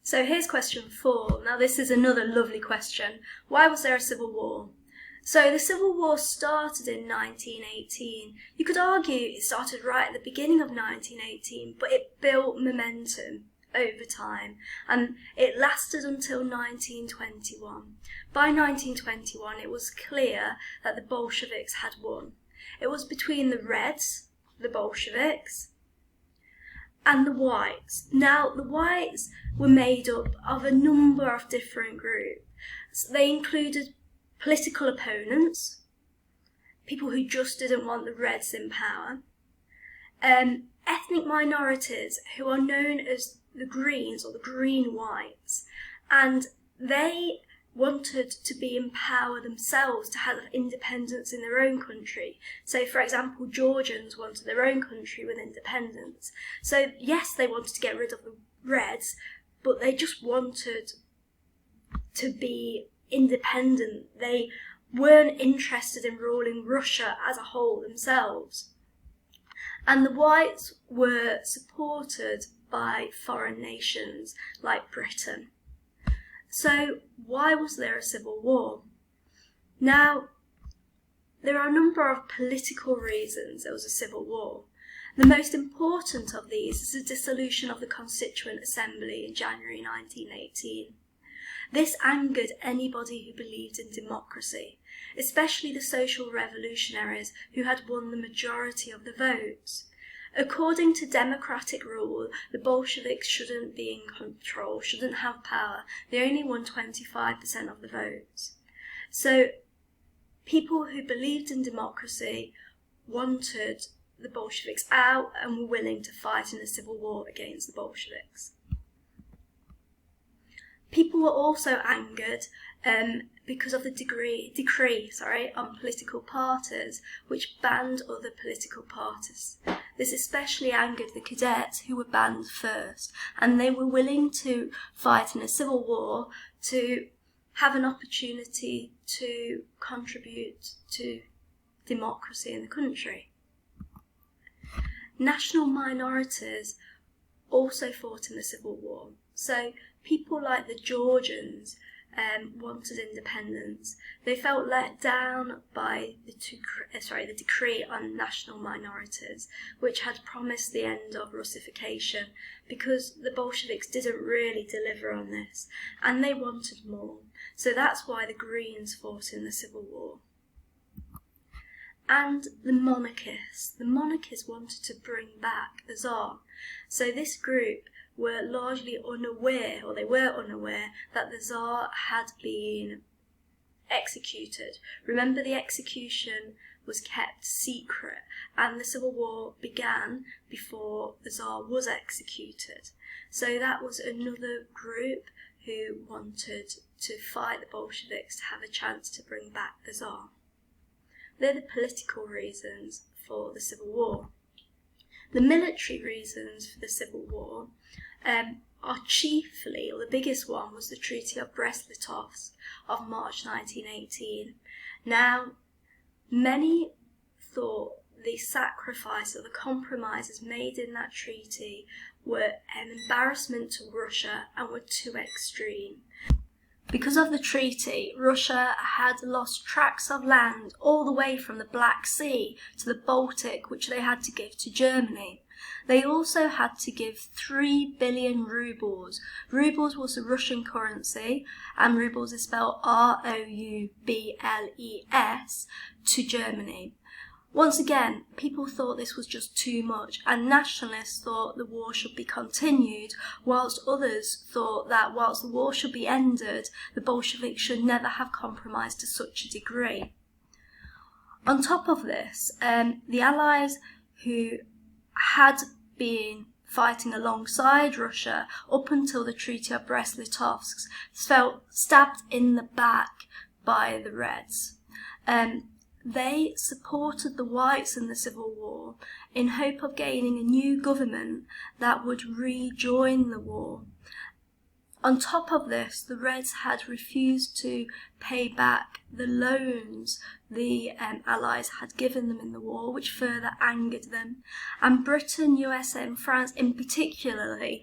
So here's question 4. Now this is another lovely question. Why was there a civil war? So the Civil War started in 1918. You could argue it started right at the beginning of 1918, but it built momentum over time, and it lasted until 1921. By 1921, it was clear that the Bolsheviks had won. It was between the Reds, the Bolsheviks, and the Whites. Now, the Whites were made up of a number of different groups. So they included political opponents, people who just didn't want the Reds in power, ethnic minorities who are known as the Greens or the Green Whites, and they wanted to be in power themselves, to have independence in their own country. So, for example, Georgians wanted their own country with independence. So, yes, they wanted to get rid of the Reds, but they just wanted to be independent. They weren't interested in ruling Russia as a whole themselves. And the Whites were supported by foreign nations like Britain. So why was there a civil war? Now, there are a number of political reasons there was a civil war. The most important of these is the dissolution of the Constituent Assembly in January 1918. This angered anybody who believed in democracy, especially the social revolutionaries who had won the majority of the votes. According to democratic rule, the Bolsheviks shouldn't be in control, shouldn't have power. They only won 25% of the votes. So people who believed in democracy wanted the Bolsheviks out and were willing to fight in a civil war against the Bolsheviks. People were also angered because of the decree on political parties, which banned other political parties. This especially angered the cadets, who were banned first, and they were willing to fight in a civil war to have an opportunity to contribute to democracy in the country. National minorities also fought in the Civil War. So people like the Georgians wanted independence. They felt let down by the decree on national minorities, which had promised the end of Russification, because the Bolsheviks didn't really deliver on this, and they wanted more. So that's why the Greens fought in the Civil War. And the monarchists. The monarchists wanted to bring back the Tsar. So this group were largely unaware, or they were unaware, that the Tsar had been executed. Remember, the execution was kept secret, and the Civil War began before the Tsar was executed. So that was another group who wanted to fight the Bolsheviks to have a chance to bring back the Tsar. They're the political reasons for the Civil War. The military reasons for the Civil War are chiefly, or the biggest one, was the Treaty of Brest-Litovsk of March 1918. Now, many thought the sacrifice or the compromises made in that treaty were an embarrassment to Russia and were too extreme. Because of the treaty, Russia had lost tracts of land all the way from the Black Sea to the Baltic, which they had to give to Germany. They also had to give 3 billion rubles. Rubles was the Russian currency, and rubles is spelled Roubles, to Germany. Once again, people thought this was just too much, and nationalists thought the war should be continued, whilst others thought that whilst the war should be ended, the Bolsheviks should never have compromised to such a degree. On top of this, the Allies, who had been fighting alongside Russia up until the Treaty of Brest-Litovsk, felt stabbed in the back by the Reds. They supported the Whites in the Civil War in hope of gaining a new government that would rejoin the war. On top of this, the Reds had refused to pay back the loans the Allies had given them in the war, which further angered them. And Britain, USA and France in particular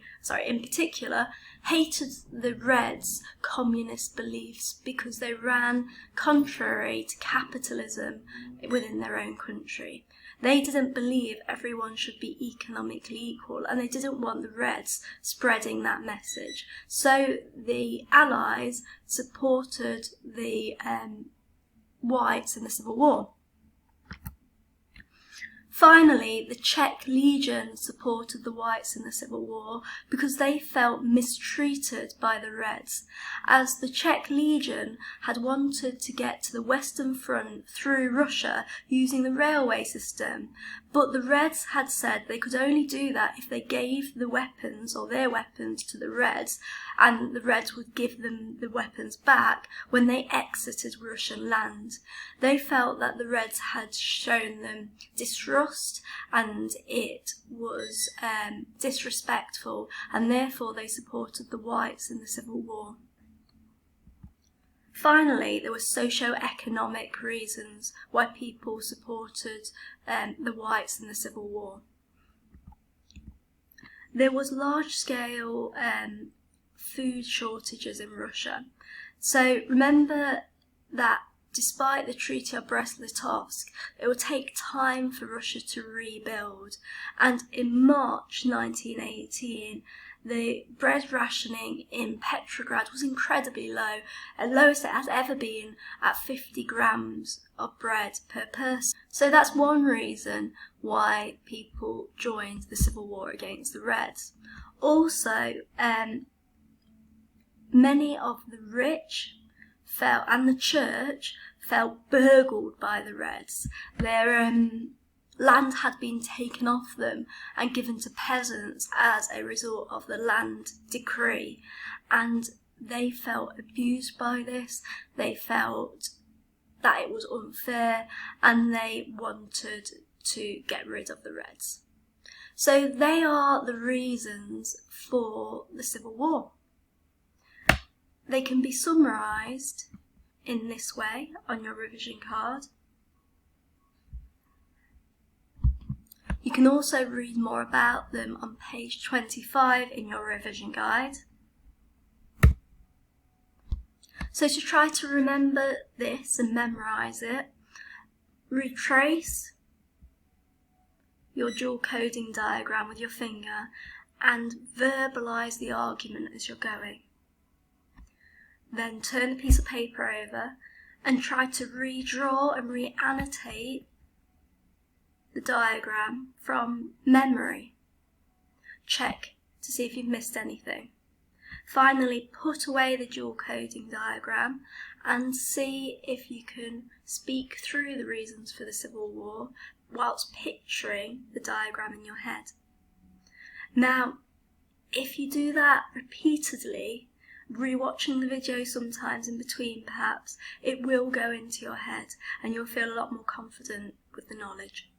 hated the Reds' communist beliefs because they ran contrary to capitalism within their own country. They didn't believe everyone should be economically equal, and they didn't want the Reds spreading that message. So the Allies supported the Whites in the Civil War. Finally, the Czech Legion supported the Whites in the Civil War because they felt mistreated by the Reds, as the Czech Legion had wanted to get to the Western Front through Russia using the railway system, but the Reds had said they could only do that if they gave the weapons, or their weapons, to the Reds, and the Reds would give them the weapons back when they exited Russian land. They felt that the Reds had shown them distrust, and it was disrespectful, and therefore they supported the Whites in the Civil War. Finally, there were socio-economic reasons why people supported the Whites in the Civil War. There was large-scale food shortages in Russia. So remember that despite the Treaty of Brest-Litovsk, it would take time for Russia to rebuild. And in March 1918, the bread rationing in Petrograd was incredibly low, the lowest it has ever been, at 50 grams of bread per person. So that's one reason why people joined the civil war against the Reds. Also, many of the rich and the church felt burgled by the Reds. Their land had been taken off them and given to peasants as a result of the land decree, and they felt abused by this. They felt that it was unfair, and they wanted to get rid of the Reds. So they are the reasons for the Civil War. They can be summarised in this way on your revision card. You can also read more about them on page 25 in your revision guide. So to try to remember this and memorise it, retrace your dual coding diagram with your finger and verbalise the argument as you're going. Then turn the piece of paper over and try to redraw and re-annotate the diagram from memory. Check to see if you've missed anything. Finally, put away the dual coding diagram and see if you can speak through the reasons for the Civil War whilst picturing the diagram in your head. Now, if you do that repeatedly, rewatching the video sometimes in between perhaps, it will go into your head and you'll feel a lot more confident with the knowledge.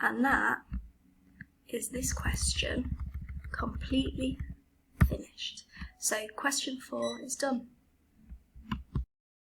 And that is this question completely finished. So question 4 is done.